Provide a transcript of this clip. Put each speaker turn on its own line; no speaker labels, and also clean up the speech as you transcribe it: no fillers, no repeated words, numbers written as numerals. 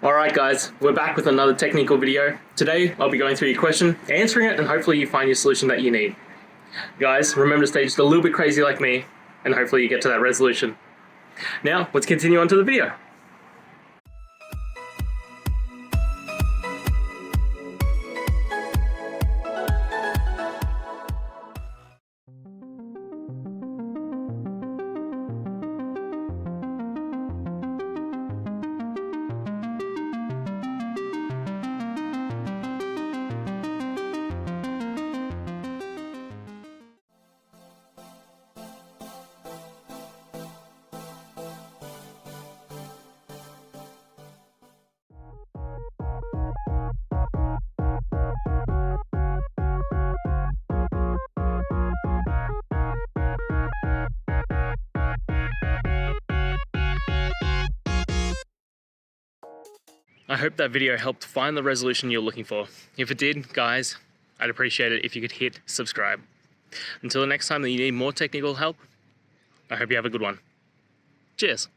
Alright guys, we're back with another technical video. Today I'll be going through your question, answering it, and hopefully you find your solution that you need. Guys, remember to stay just a little bit crazy like me, and hopefully you get to that resolution. Now, let's continue on to the video. I hope that video helped find the resolution you're looking for. If it did, guys, I'd appreciate it if you could hit subscribe. Until the next time that you need more technical help, I hope you have a good one. Cheers.